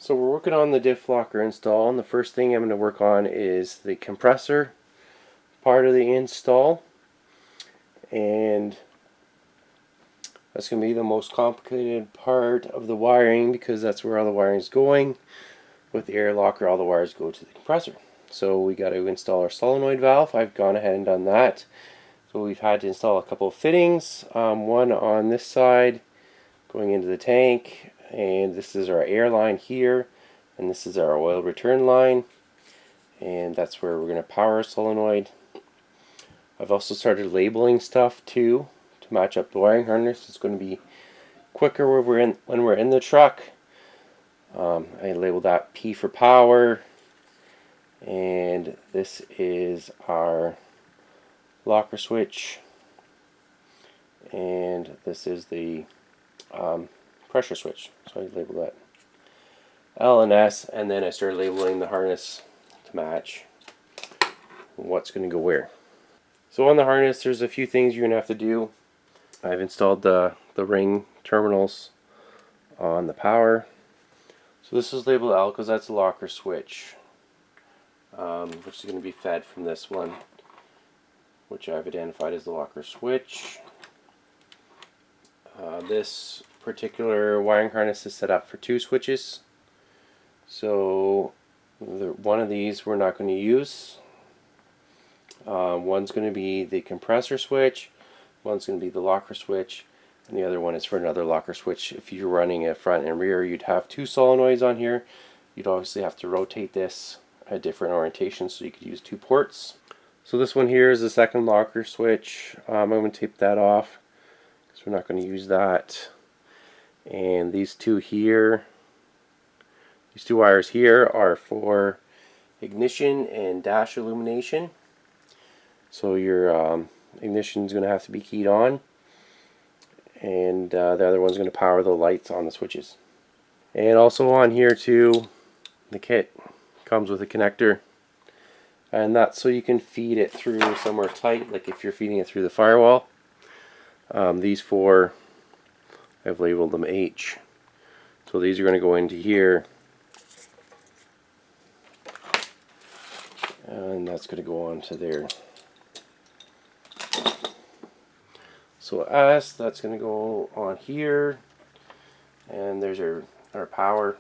So we're working on the diff locker install, and the first thing I'm going to work on is the compressor part of the install, and that's going to be the most complicated part of the wiring because that's where all the wiring is going. With the air locker, all the wires go to the compressor. So we got to install our solenoid valve. I've gone ahead and done that. So we've had to install a couple of fittings, one on this side going into the tank, and this is our air line here, and this is our oil return line, and that's where we're going to power our solenoid. I've also started labeling stuff too to match up the wiring harness. It's going to be quicker when we're in the truck. I labeled that P for power, and this is our locker switch, and this is the pressure switch. So I labeled that L and S, and then I started labeling the harness to match what's going to go where. So on the harness, there's a few things you're going to have to do. I've installed the ring terminals on the power. So this is labeled L because that's the locker switch, which is going to be fed from this one, which I've identified as the locker switch. This particular wiring harness is set up for 2 switches. So one of these we're not going to use. One's going to be the compressor switch, one's going to be the locker switch, and the other one is for another locker switch. If you're running a front and rear, you'd have 2 solenoids on here. You'd obviously have to rotate this at different orientations so you could use 2 ports. So this one here is the second locker switch. I'm going to tape that off because we're not going to use that. And these 2 here, these 2 wires here are for ignition and dash illumination. So your ignition is going to have to be keyed on, and the other one's going to power the lights on the switches. And also on here too, the kit comes with a connector, and that's so you can feed it through somewhere tight, like if you're feeding it through the firewall. These 4, I've labeled them H. So these are going to go into here, and that's going to go on to there. So S, that's going to go on here, and there's our power.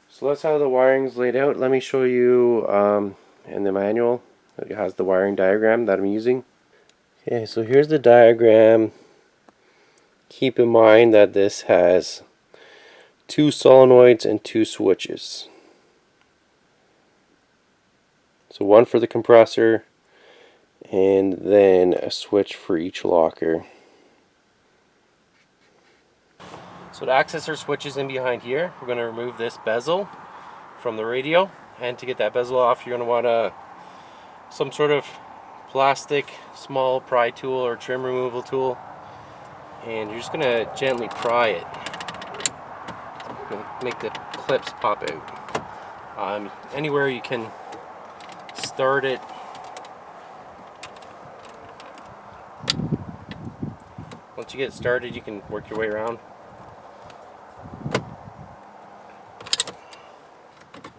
So that's how the wiring's laid out. Let me show you in the manual. It has the wiring diagram that I'm using. Okay, so here's the diagram. Keep in mind that this has 2 solenoids and 2 switches. So one for the compressor, and then a switch for each locker. So to access our switches in behind here, we're going to remove this bezel from the radio, and to get that bezel off, you're going to want some sort of plastic small pry tool or trim removal tool, and you're just going to gently pry it. Make the clips pop out. Anywhere you can start it. Once you get started, you can work your way around.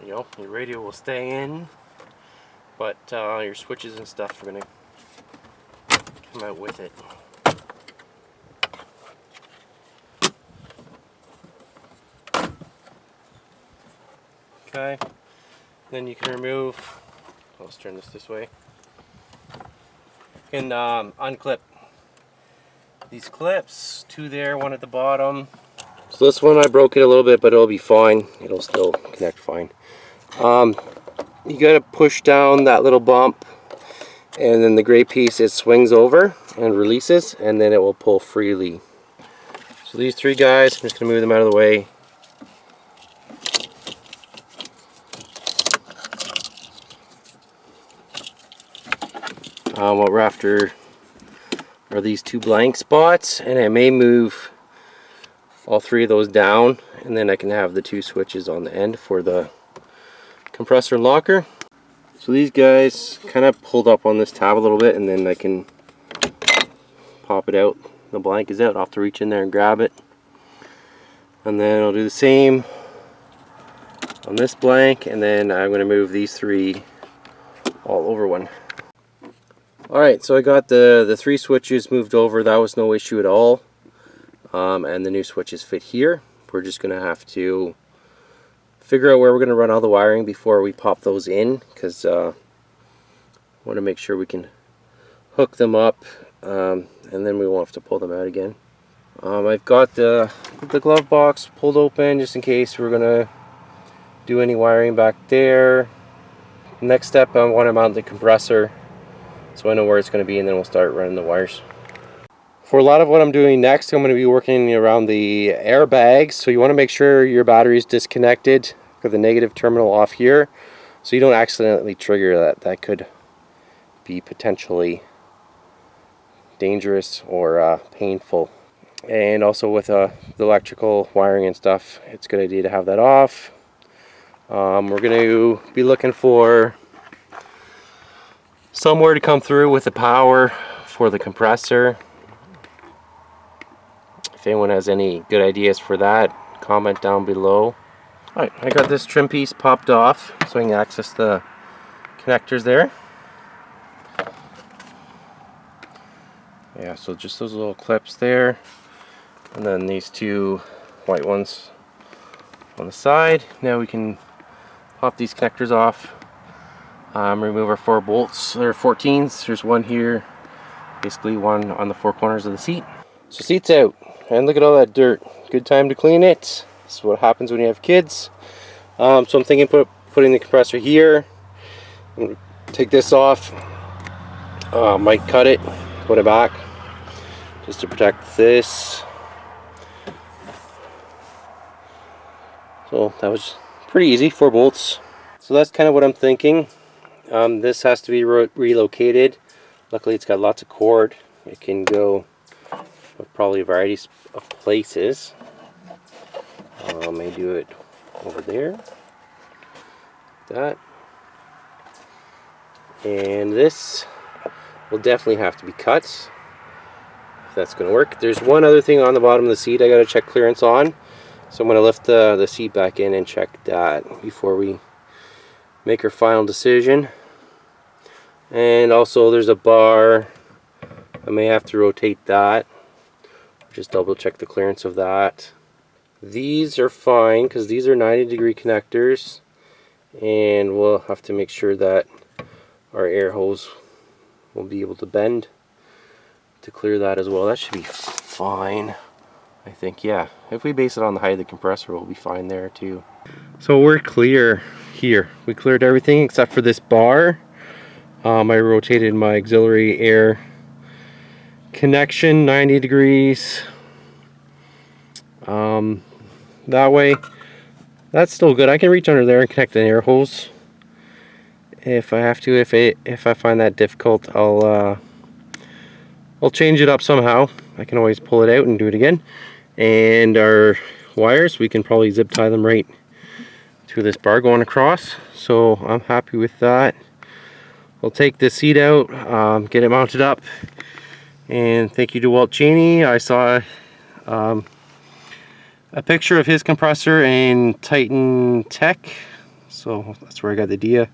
You know, your radio will stay in, but your switches and stuff are going to come out with it. Okay, then you can remove, let's turn this way, you can unclip these clips, 2 there, 1 at the bottom. So this one I broke it a little bit, but it'll be fine. It'll still connect fine. You gotta push down that little bump, and then the gray piece, it swings over and releases, and then it will pull freely. So these 3 guys, I'm just gonna move them out of the way. What we're after are these 2 blank spots, and I may move all 3 of those down, and then I can have the 2 switches on the end for the compressor and locker. So these guys kind of pulled up on this tab a little bit, and then I can pop it out. The blank is out. I'll have to reach in there and grab it. And then I'll do the same on this blank, and then I'm going to move these 3 all over one. Alright, so I got the 3 switches moved over. That was no issue at all. And the new switches fit here. We're just going to have to figure out where we're going to run all the wiring before we pop those in, because I want to make sure we can hook them up, and then we won't have to pull them out again. I've got the glove box pulled open just in case we're going to do any wiring back there. Next step, I want to mount the compressor so I know where it's going to be, and then we'll start running the wires. For a lot of what I'm doing next, I'm going to be working around the airbags. So you want to make sure your battery is disconnected with the negative terminal off here, so you don't accidentally trigger that. That could be potentially dangerous or painful. And also with the electrical wiring and stuff, it's a good idea to have that off. We're going to be looking for somewhere to come through with the power for the compressor. If anyone has any good ideas for that, comment down below. Alright, I got this trim piece popped off so I can access the connectors there. Yeah, so just those little clips there, and then these 2 white ones on the side. Now we can pop these connectors off, remove our 4 bolts. There are 14s. There's one here, basically one on the 4 corners of the seat. So seat's out, and look at all that dirt. Good time to clean it. This is what happens when you have kids. So I'm thinking putting the compressor here. I'm going to take this off. Might cut it, put it back, just to protect this. So that was pretty easy, 4 bolts. So that's kind of what I'm thinking. This has to be relocated. Luckily it's got lots of cord. It can go probably a variety of places. I may do it over there. That. And this will definitely have to be cut, if that's going to work. There's one other thing on the bottom of the seat I got to check clearance on. So I'm going to lift the seat back in and check that before we make our final decision. And also there's a bar. I may have to rotate that. Just double check the clearance of that. These are fine because these are 90-degree connectors, and we'll have to make sure that our air hose will be able to bend to clear that as well. That should be fine, I think. Yeah, if we base it on the height of the compressor, we'll be fine there too. So we're clear here. We cleared everything except for this bar. I rotated my auxiliary air connection 90 degrees. That way, that's still good. I can reach under there and connect an air hose if I have to. If I find that difficult, I'll change it up somehow. I can always pull it out and do it again. And our wires, we can probably zip tie them right to this bar going across. So I'm happy with that. I'll take this seat out, get it mounted up, and thank you to Dewalt Cheney. I saw a picture of his compressor in Titan Tech, so that's where I got the idea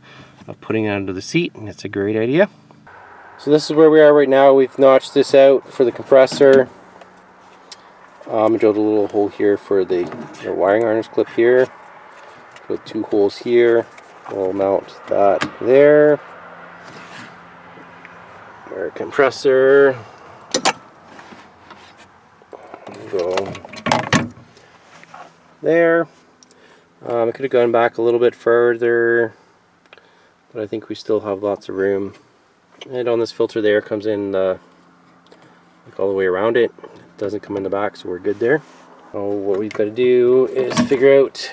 of putting it under the seat, and it's a great idea. So this is where we are right now. We've notched this out for the compressor. I drilled a little hole here for the wiring harness clip here. Put 2 holes here. We'll mount that there. Our compressor. Go there. I could have gone back a little bit further, but I think we still have lots of room. And on this filter there, comes in like all the way around it. It doesn't come in the back, so we're good there. So what we've got to do is figure out,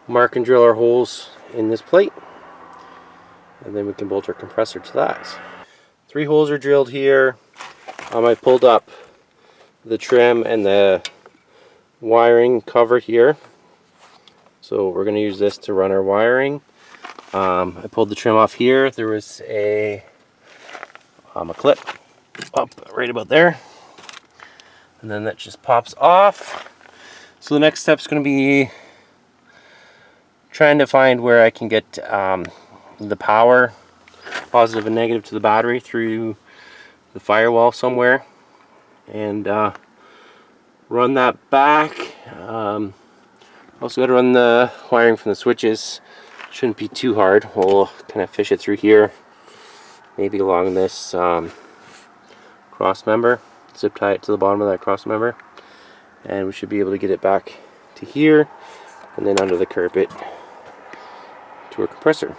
mark and drill our holes in this plate, and then we can bolt our compressor to that. 3 holes are drilled here. I pulled up the trim and the wiring cover here, so we're going to use this to run our wiring. I pulled the trim off here. There was a clip up right about there, and then that just pops off. So the next step is going to be trying to find where I can get the power, positive and negative, to the battery through the firewall somewhere, and run that back. Also got to run the wiring from the switches. Shouldn't be too hard. We'll kind of fish it through here, maybe along this cross member, zip tie it to the bottom of that cross member, and we should be able to get it back to here and then under the carpet to our compressor.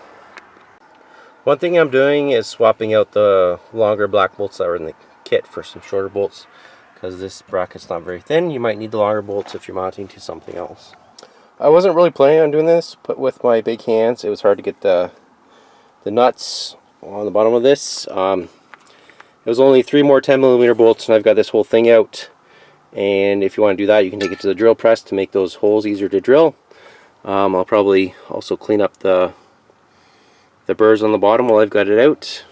One thing I'm doing is swapping out the longer black bolts that are in the kit for some shorter bolts, because this bracket's not very thin. You might need the longer bolts if you're mounting to something else. I wasn't really planning on doing this, but with my big hands it was hard to get the nuts on the bottom of this. It was only 3 more 10mm bolts and I've got this whole thing out. And if you want to do that, you can take it to the drill press to make those holes easier to drill. I'll probably also clean up the burrs on the bottom while I've got it out,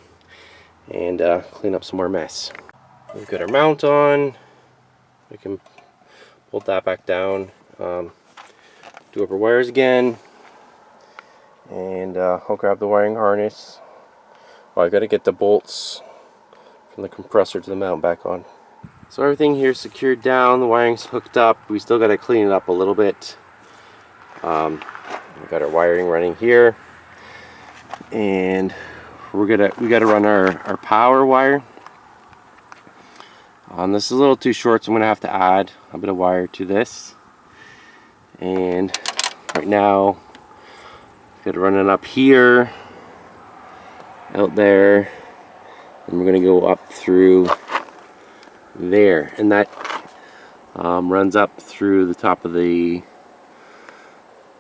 and clean up some more mess. We've got our mount on. We can bolt that back down. Do up our wires again, and I'll grab the wiring harness. Oh, I got to get the bolts from the compressor to the mount back on. So everything here is secured down, the wiring's hooked up. We still got to clean it up a little bit. We got our wiring running here, and we got to run our power wire. This is a little too short, so I'm gonna have to add a bit of wire to this. And right now, got to run it up here, out there, and we're gonna go up through there, and that runs up through the top of the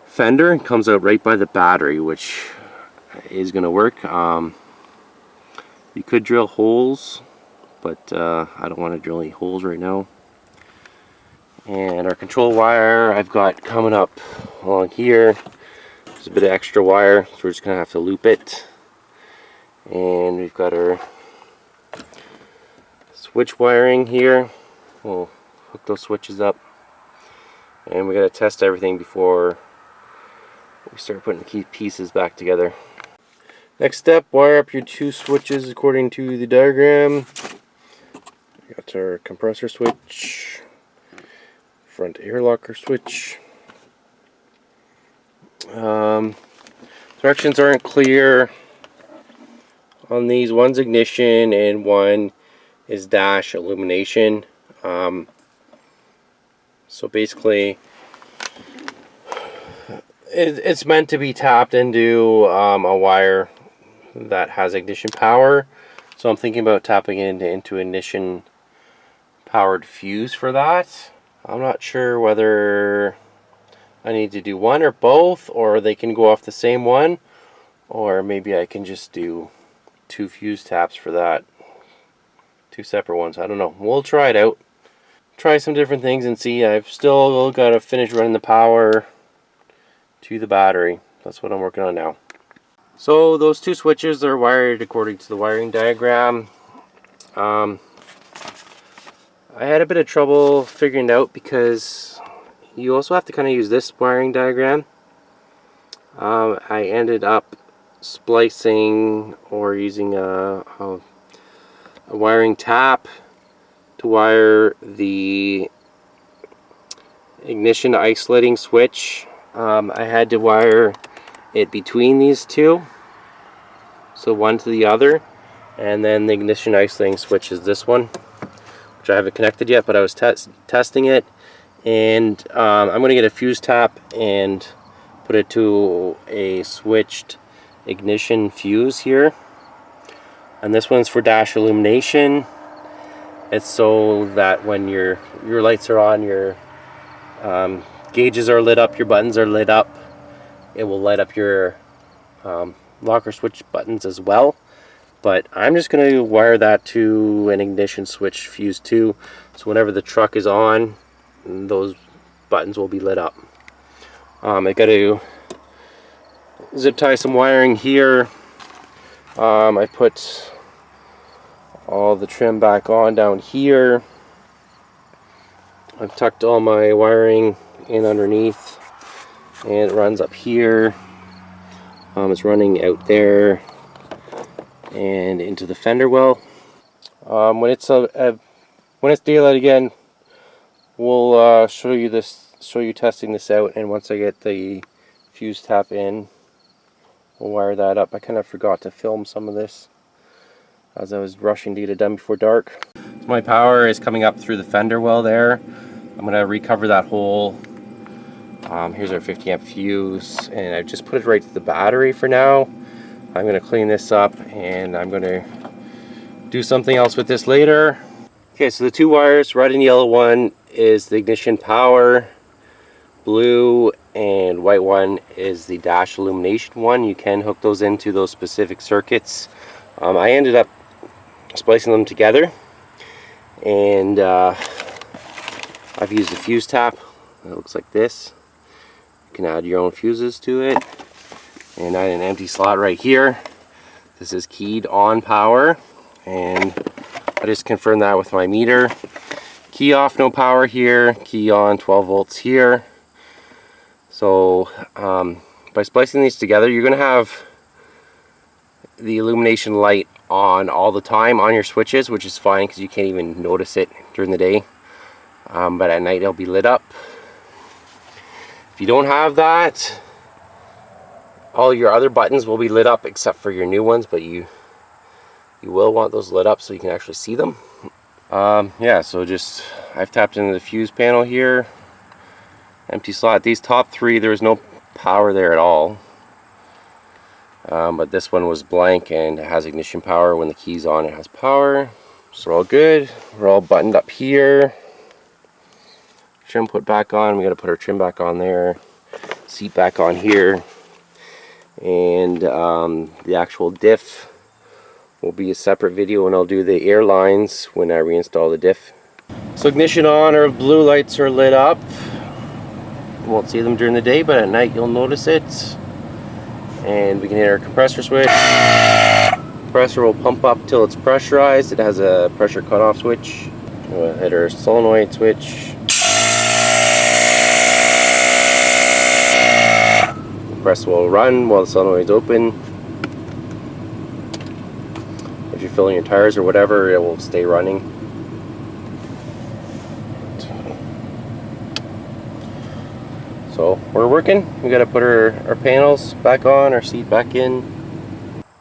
fender and comes out right by the battery, which is going to work. You could drill holes, but I don't want to drill any holes right now. And our control wire I've got coming up along here. There's a bit of extra wire, so we're just going to have to loop it. And we've got our switch wiring here. We'll hook those switches up, and we got to test everything before we start putting the key pieces back together. Next step, wire up your 2 switches according to the diagram. We got our compressor switch, front air locker switch. Directions aren't clear on these. One's ignition and one is dash illumination. So basically it's meant to be tapped into a wire that has ignition power. So I'm thinking about tapping it into ignition powered fuse for that. I'm not sure whether I need to do one or both, or they can go off the same one, or maybe I can just do 2 fuse taps for that. 2 separate ones. I don't know. We'll try it out. Try some different things and see. I've still got to finish running the power to the battery. That's what I'm working on now. So those 2 switches are wired according to the wiring diagram. I had a bit of trouble figuring it out because you also have to kind of use this wiring diagram. I ended up splicing or using a wiring tap to wire the ignition isolating switch. I had to wire it between these 2, so one to the other, and then the ignition isolating switch is this one, which I haven't connected yet, but I was testing it, and I'm going to get a fuse tap and put it to a switched ignition fuse here. And this one's for dash illumination. It's so that when your lights are on, your gauges are lit up, your buttons are lit up, it will light up your locker switch buttons as well. But I'm just going to wire that to an ignition switch fuse too, so whenever the truck is on, those buttons will be lit up. I got to zip tie some wiring here. I put all the trim back on down here. I've tucked all my wiring in underneath, and it runs up here. It's running out there and into the fender well. When it's daylight again, we'll show you testing this out, and once I get the fuse tap in, we'll wire that up. I kind of forgot to film some of this as I was rushing to get it done before dark. So my power is coming up through the fender well there. I'm going to recover that hole. Here's our 50 amp fuse, and I just put it right to the battery for now. I'm going to clean this up, and I'm going to do something else with this later. Okay, so the two wires, red and yellow one is the ignition power, blue and white one is the dash illumination one. You can hook those into those specific circuits. I ended up splicing them together, and I've used a fuse tap. It looks like this. You can add your own fuses to it, and add an empty slot right here. This is keyed on power, and I just confirmed that with my meter. Key off, no power here. Key on, 12 volts here. So by splicing these together, you're going to have the illumination light on all the time on your switches, which is fine because you can't even notice it during the day. But at night it'll be lit up. If you don't have that, all your other buttons will be lit up except for your new ones, but you will want those lit up so you can actually see them. Yeah, so I've tapped into the fuse panel here. Empty slot. These top three, there was no power there at all. But this one was blank and it has ignition power. When the key's on, it has power. So we're all good. We're all buttoned up here. Trim put back on. We got to put our trim back on there. Seat back on here. And the actual diff will be a separate video, and I'll do the air lines when I reinstall the diff. So ignition on, our blue lights are lit up. You won't see them during the day, but at night you'll notice it. And we can hit our compressor switch. Compressor will pump up till it's pressurized. It has a pressure cutoff switch. We'll hit our solenoid switch. Compressor will run while the solenoid's open. If you're filling your tires or whatever, it will stay running. So we're working. We got to put our panels back on, our seat back in.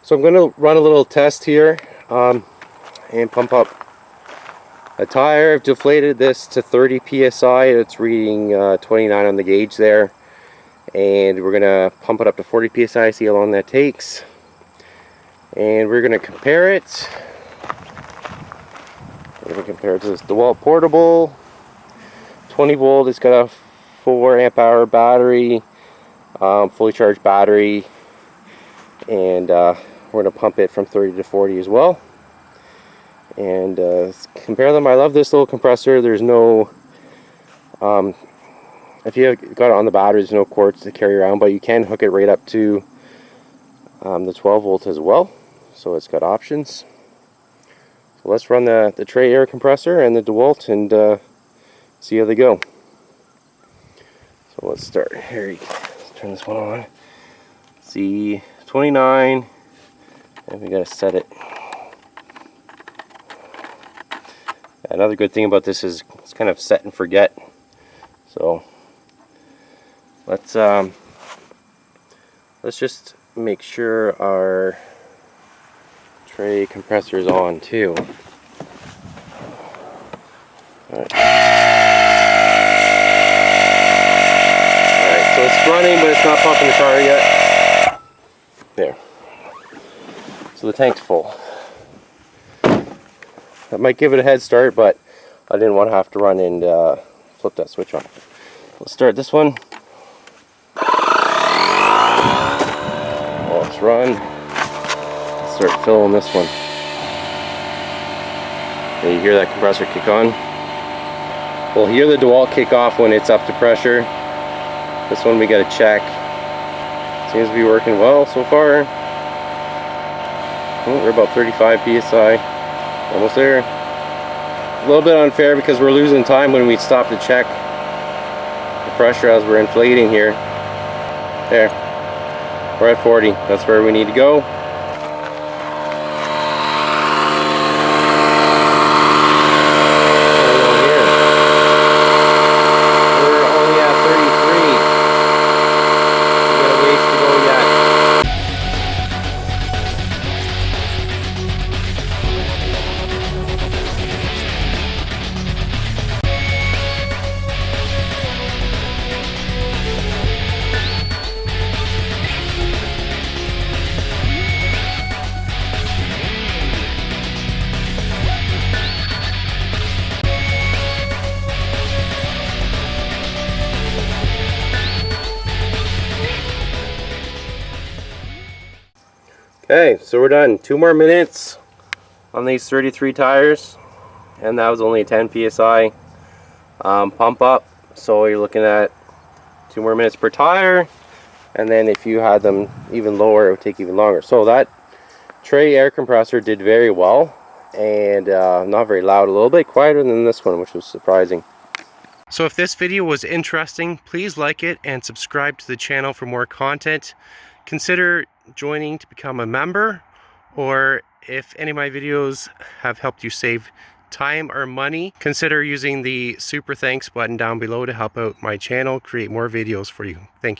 So I'm going to run a little test here and pump up a tire. I've deflated this to 30 psi. It's reading 29 on the gauge there, and we're going to pump it up to 40 psi, see how long that takes. And we're going to compare it. We're going to compare it to this Dewalt Portable. 20 volt, it's got a 4 amp hour battery, fully charged battery. And we're going to pump it from 30 to 40 as well. And compare them. I love this little compressor. There's no, if you got it on the battery, there's no cords to carry around, but you can hook it right up to the 12 volt as well. So it's got options. So let's run the TRE air compressor and the Dewalt and see how they go. So let's start. Let's turn this one on. See, 29, and we gotta set it. Another good thing about this is it's kind of set and forget. So let's just make sure our TRE compressor is on too. Alright, so it's running, but it's not pumping the car yet. There. So the tank's full. That might give it a head start, but I didn't want to have to run and flip that switch on. Let's start this one. Let's run. Let's start filling this one. And you hear that compressor kick on? We'll hear the Dewalt kick off when it's up to pressure. This one we got to check. Seems to be working well so far. Oh, we're about 35 psi. Almost there. A little bit unfair because we're losing time when we stop to check the pressure as we're inflating here. There. We're at 40. That's where we need to go. Okay, so we're done. 2 more minutes on these 33 tires, and that was only a 10 psi pump up. So you're looking at 2 more minutes per tire, and then if you had them even lower, it would take even longer. So that tray air compressor did very well, and not very loud, a little bit quieter than this one, which was surprising. So if this video was interesting, please like it and subscribe to the channel for more content. Consider joining to become a member, or if any of my videos have helped you save time or money, consider using the super thanks button down below to help out my channel create more videos for you. Thank you.